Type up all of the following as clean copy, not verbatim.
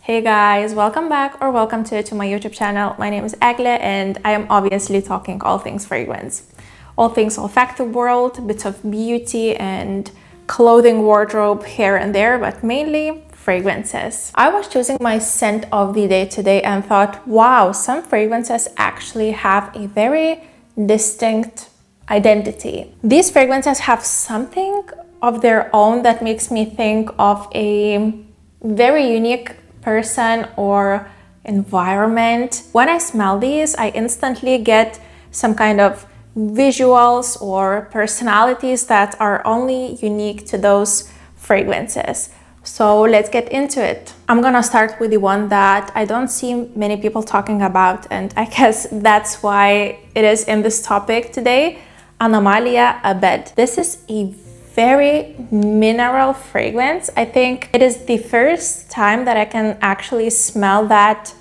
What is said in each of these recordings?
Hey guys, welcome back or welcome to my YouTube channel. My name is Agle and I am obviously talking all things fragrance. All things olfactive world, bits of beauty and clothing wardrobe here and there, but mainly fragrances. I was choosing my scent of the day today and thought, wow, some fragrances actually have a very distinct identity. These fragrances have something of their own that makes me think of a very unique person or environment. When I smell these, I instantly get some kind of visuals or personalities that are only unique to those fragrances. So let's get into it. I'm gonna start with the one that I don't see many people talking about, and I guess that's why it is in this topic today. Anomalia Abed. This is a very mineral fragrance. I think it is the first time that I can actually smell that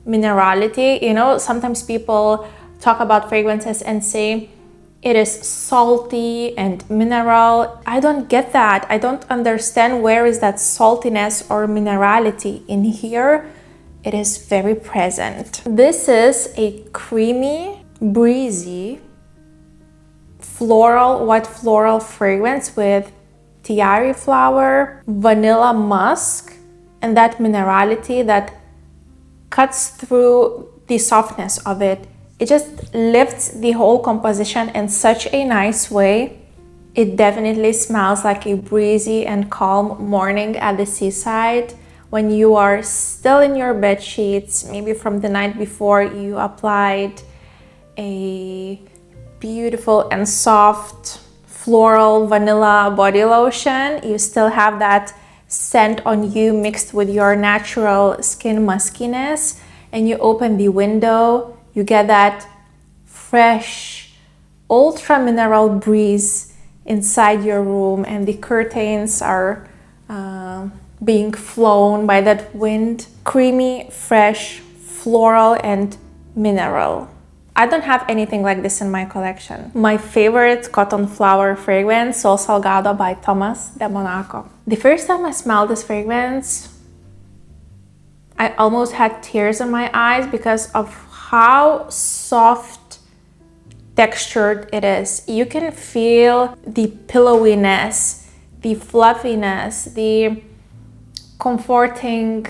minerality. You know, sometimes people talk about fragrances and say it is salty and mineral. I don't get that. I don't understand where is that saltiness or minerality. In here, it is very present. This is a creamy, breezy, white floral fragrance with tiare flower, vanilla musk, and that minerality that cuts through the softness of it. It just lifts the whole composition in such a nice way. It definitely smells like a breezy and calm morning at the seaside when you are still in your bed sheets, maybe from the night before you applied a beautiful and soft floral vanilla body lotion. You still have that scent on you mixed with your natural skin muskiness, and you open the window, you get that fresh ultra mineral breeze inside your room, and the curtains are being flown by that wind. Creamy, fresh, floral and mineral. I don't have anything like this in my collection. My favorite cotton flower fragrance, Salgado by Thomas de Monaco. The first time I smelled this fragrance, I almost had tears in my eyes because of how soft textured it is. You can feel the pillowiness, the fluffiness, the comforting,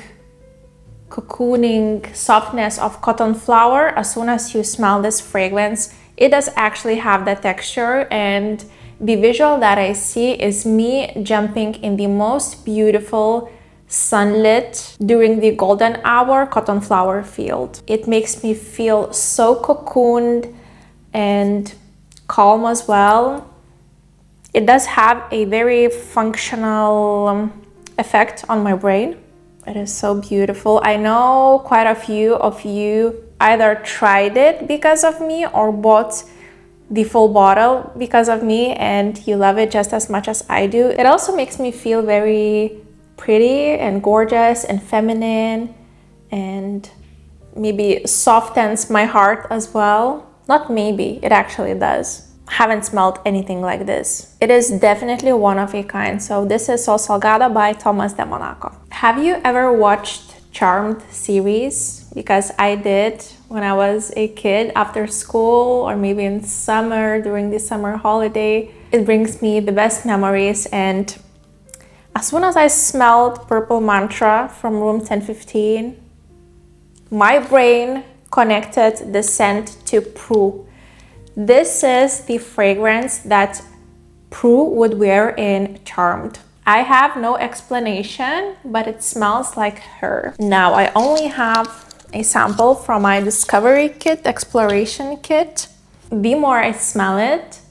cocooning softness of cotton flower. As soon as you smell this fragrance, it does actually have that texture, and the visual that I see is me jumping in the most beautiful sunlit during the golden hour cotton flower field. It makes me feel so cocooned and calm as well. It does have a very functional effect on my brain. It is so beautiful. I know quite a few of you either tried it because of me or bought the full bottle because of me, and you love it just as much as I do. It also makes me feel very pretty and gorgeous and feminine, and maybe softens my heart as well. Not maybe, it actually does. Haven't smelled anything like this. It is definitely one of a kind. So this is Salgado by Thomas de Monaco. Have you ever watched Charmed series? Because I did when I was a kid after school, or maybe in summer during the summer holiday. It brings me the best memories, and as soon as I smelled Purple Mantra from room 1015, my brain connected the scent to Peau. This is the fragrance that Peau would wear in Charmed. I have no explanation, but it smells like her. Now, I only have a sample from my discovery kit, exploration kit. The more I smell it,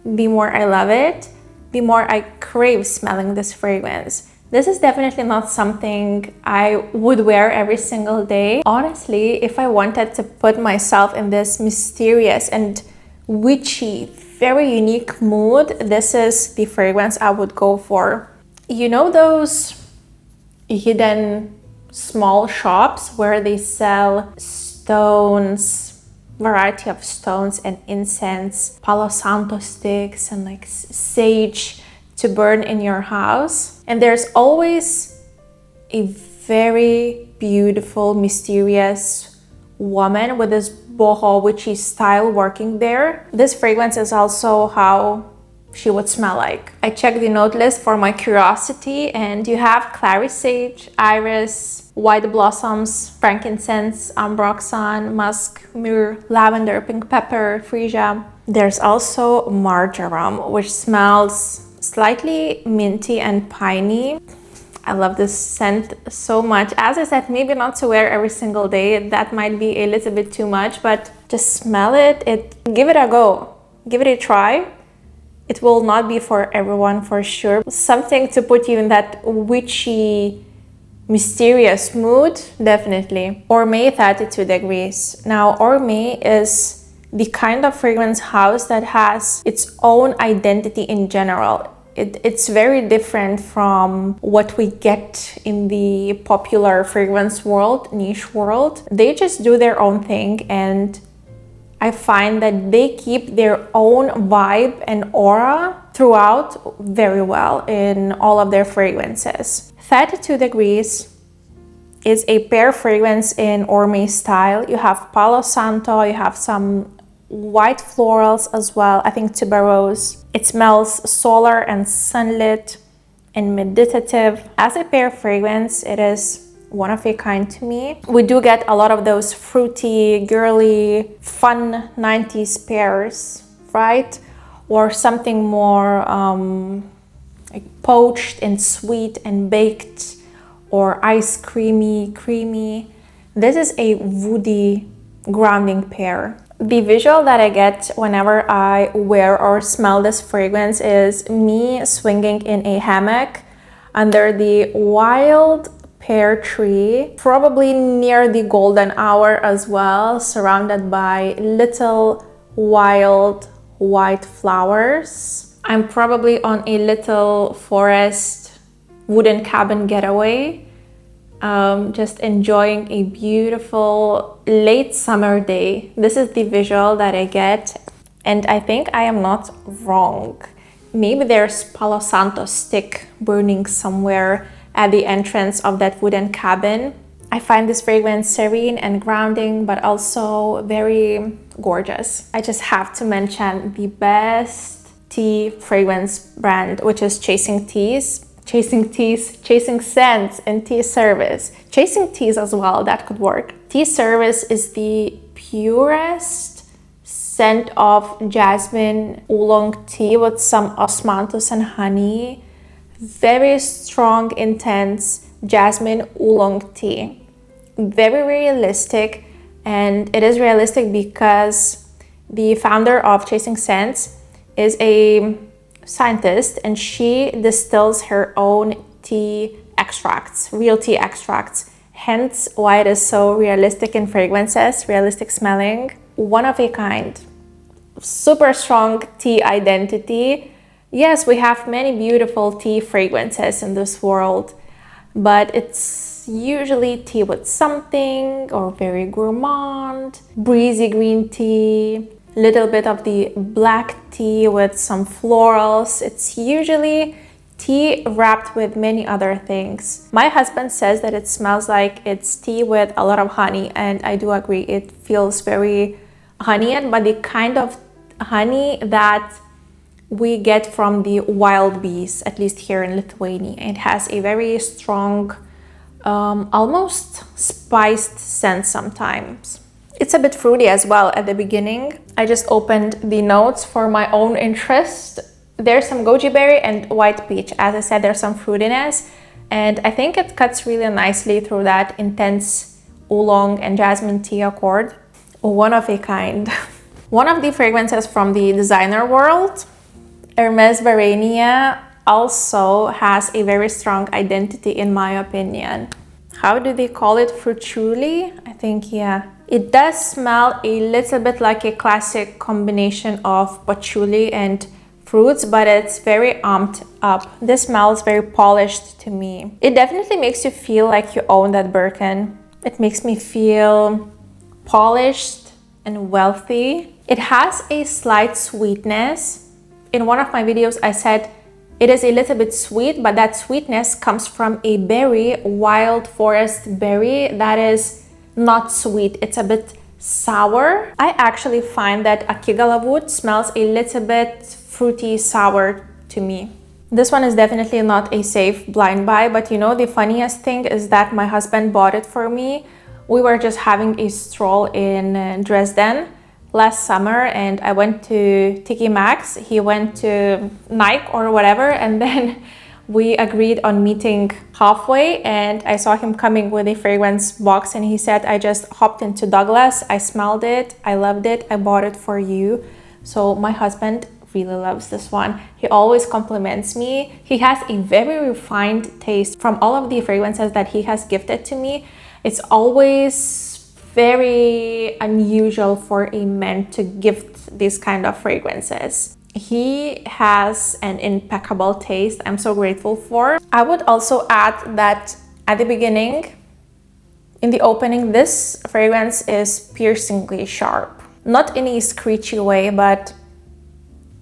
the more I love it, the more I crave smelling this fragrance. This is definitely not something I would wear every single day. Honestly, if I wanted to put myself in this mysterious and witchy, very unique mood, this is the fragrance I would go for. You know those hidden small shops where they sell stones, variety of stones and incense, Palo Santo sticks and like sage to burn in your house? And there's always a very beautiful, mysterious woman with this boho witchy style working there. This fragrance is also how she would smell like. I checked the note list for my curiosity, and you have clary sage, iris, white blossoms, frankincense, ambroxan, musk, myrrh, lavender, pink pepper, freesia. There's also marjoram, which smells slightly minty and piney. I love this scent so much. As I said, maybe not to wear every single day. That might be a little bit too much, but just smell it. Give it a go. Give it a try. It will not be for everyone for sure. Something to put you in that witchy, mysterious mood, definitely. Ormaie 32 degrees. Now, Ormaie is the kind of fragrance house that has its own identity in general. It's very different from what we get in the popular fragrance world, niche world. They just do their own thing, and I find that they keep their own vibe and aura throughout very well in all of their fragrances. 32 degrees is a pear fragrance in Ormaie style. You have Palo Santo, you have some white florals as well, I think tuberose. It smells solar and sunlit and meditative. As a pear fragrance, it is one of a kind to me. We do get a lot of those fruity, girly, fun 90s pears, right? Or something more like poached and sweet and baked, or ice creamy. This is a woody, grounding pear. The visual that I get whenever I wear or smell this fragrance is me swinging in a hammock under the wild pear tree, probably near the golden hour as well, surrounded by little wild white flowers. I'm probably on a little forest wooden cabin getaway, just enjoying a beautiful late summer day. This is the visual that I get, and I think I am not wrong. Maybe there's Palo Santo stick burning somewhere at the entrance of that wooden cabin. I find this fragrance serene and grounding, but also very gorgeous. I just have to mention the best tea fragrance brand, which is Chasing Scents and Tea Service. Chasing Teas as well, that could work. Tea Service is the purest scent of jasmine oolong tea with some osmanthus and honey. Very strong, intense jasmine oolong tea. Very realistic, and it is realistic because the founder of Chasing Scents is a scientist, and she distills her own tea extracts, real tea extracts, hence why it is so realistic in fragrances, realistic smelling. One of a kind, super strong tea identity. Yes, we have many beautiful tea fragrances in this world, but it's usually tea with something, or very gourmand, breezy green tea, little bit of the black tea with some florals. It's usually tea wrapped with many other things. My husband says that it smells like it's tea with a lot of honey, and I do agree. It feels very honeyed, but the kind of honey that we get from the wild bees, at least here in Lithuania. It has a very strong, almost spiced scent sometimes. It's a bit fruity as well at the beginning. I just opened the notes for my own interest. There's some goji berry and white peach. As I said, there's some fruitiness, and I think it cuts really nicely through that intense oolong and jasmine tea accord. One of a kind. One of the fragrances from the designer world, Hermes Barenia, also has a very strong identity in my opinion. How do they call it? Patchouli? I think, yeah. It does smell a little bit like a classic combination of patchouli and fruits, but it's very amped up. This smells very polished to me. It definitely makes you feel like you own that Birkin. It makes me feel polished and wealthy. It has a slight sweetness. In one of my videos, I said It is a little bit sweet, but that sweetness comes from a berry, wild forest berry, that is not sweet. It's a bit sour. I actually find that eglegil smells a little bit fruity sour to me. This one is definitely not a safe blind buy, but you know, the funniest thing is that my husband bought it for me. We were just having a stroll in Dresden last summer, and I went to Tiki Maxx, he went to Nike or whatever, and then we agreed on meeting halfway, and I saw him coming with a fragrance box, and he said, I just hopped into Douglas, I smelled it, I loved it, I bought it for you. So my husband really loves this one. He always compliments me. He has a very refined taste. From all of the fragrances that he has gifted to me, it's always very unusual for a man to gift these kind of fragrances. He has an impeccable taste I'm so grateful for. I would also add that at the beginning, in the opening, this fragrance is piercingly sharp. Not in a screechy way, but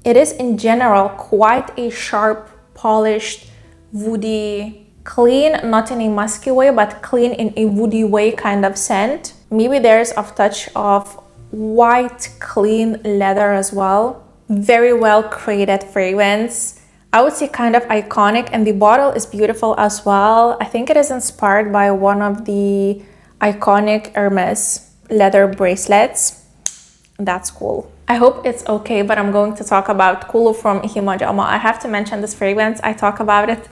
it is in general quite a sharp, polished, woody, clean, not in a musky way, but clean in a woody way kind of scent. Maybe there's a touch of white, clean leather as well. Very well created fragrance. I would say kind of iconic, and the bottle is beautiful as well. I think it is inspired by one of the iconic Hermes leather bracelets. That's cool. I hope it's okay, but I'm going to talk about Khullu from Hima Jomo. I have to mention this fragrance. I talk about it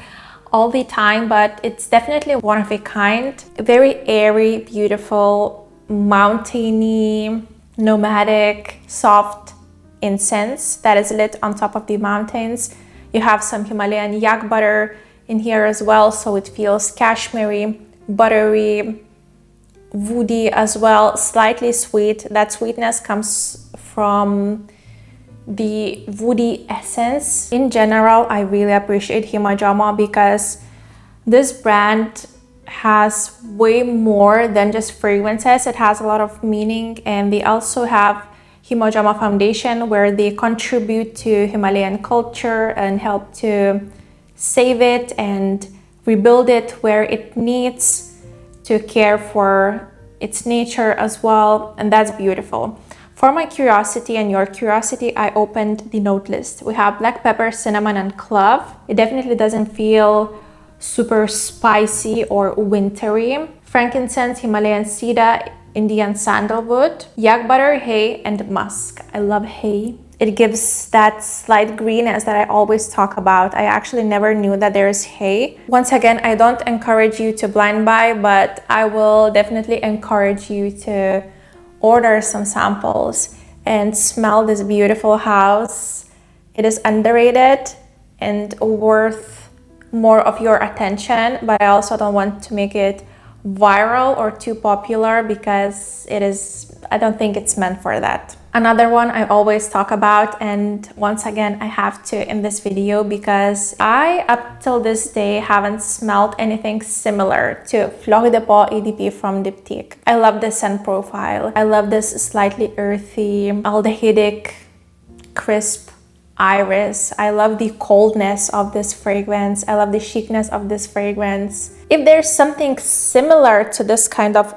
all the time, but it's definitely one of a kind. Very airy, beautiful, mountainy, nomadic, soft incense that is lit on top of the mountains. You have some Himalayan yak butter in here as well, so it feels cashmere, buttery, woody as well, slightly sweet. That sweetness comes from the woody essence. In general, I really appreciate Hima Jomo because this brand has way more than just fragrances. It has a lot of meaning, and they also have Hima Jomo Foundation, where they contribute to Himalayan culture and help to save it and rebuild it where it needs, to care for its nature as well, and that's beautiful. For my curiosity and your curiosity, I opened the note list. We have black pepper, cinnamon, and clove. It definitely doesn't feel super spicy or wintry. Frankincense, Himalayan cedar, Indian sandalwood, yak butter, hay, and musk. I love hay. It gives that slight greenness that I always talk about. I actually never knew that there is hay. Once again, I don't encourage you to blind buy, but I will definitely encourage you to order some samples and smell this beautiful house. It is underrated and worth more of your attention, but I also don't want to make it viral or too popular because I don't think it's meant for that. Another one I always talk about, and once again I have to in this video because I up till this day haven't smelled anything similar to Fleur de Peau EDP from Diptyque. I love this scent profile. I love this slightly earthy, aldehydic, crisp iris. I love the coldness of this fragrance. I love the chicness of this fragrance. If there's something similar to this kind of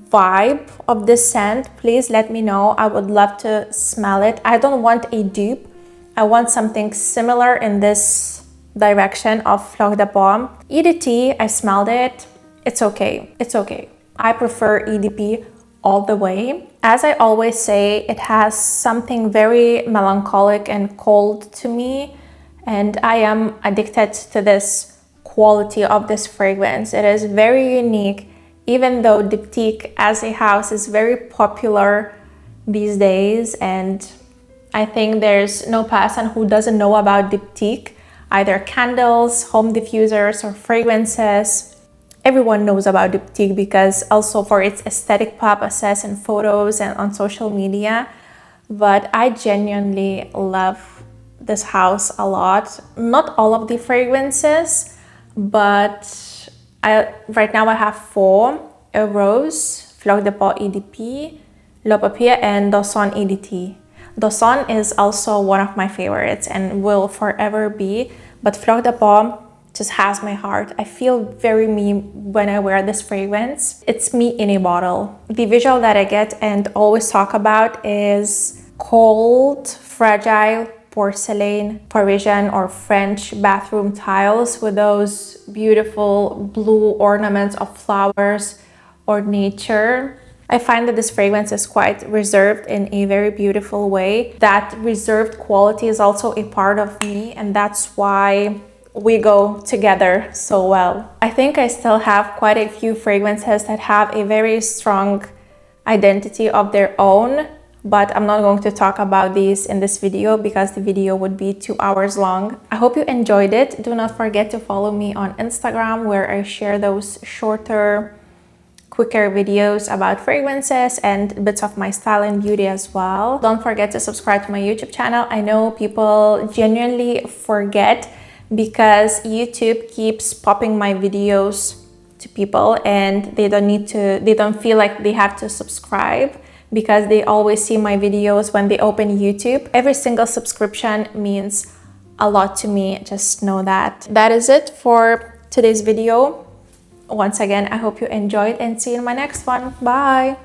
vibe of this scent, please let me know. I would love to smell it. I don't want a dupe. I want something similar in this direction of Fleur de Peau. EDT, I smelled it. It's okay. It's okay. I prefer EDP all the way. As I always say, it has something very melancholic and cold to me, and I am addicted to this quality of this fragrance. It is very unique, even though Diptyque as a house is very popular these days, and I think there's no person who doesn't know about Diptyque, either candles, home diffusers, or fragrances. Everyone knows about Diptyque because also for its aesthetic purposes and photos and on social media. But I genuinely love this house a lot. Not all of the fragrances, but right now I have 4: a Rose, Fleur de Peau EDP, Le Papier, and Dawson EDT. Dawson is also one of my favorites and will forever be but Fleur de Peau just has my heart. I feel very me when I wear this fragrance. It's me in a bottle. The visual that I get and always talk about is cold, fragile porcelain Parisian or French bathroom tiles with those beautiful blue ornaments of flowers or nature. I find that this fragrance is quite reserved in a very beautiful way. That reserved quality is also a part of me, and that's why we go together so well. I think I still have quite a few fragrances that have a very strong identity of their own, but I'm not going to talk about these in this video because the video would be 2 hours long. I hope you enjoyed it. Do not forget to follow me on Instagram, where I share those shorter, quicker videos about fragrances and bits of my style and beauty as well. Don't forget to subscribe to my YouTube channel. I know people genuinely forget because YouTube keeps popping my videos to people and they don't feel like they have to subscribe because they always see my videos when they open YouTube. Every single subscription means a lot to me, just know that. That is it for today's video. Once again, I hope you enjoyed and see you in my next one. Bye!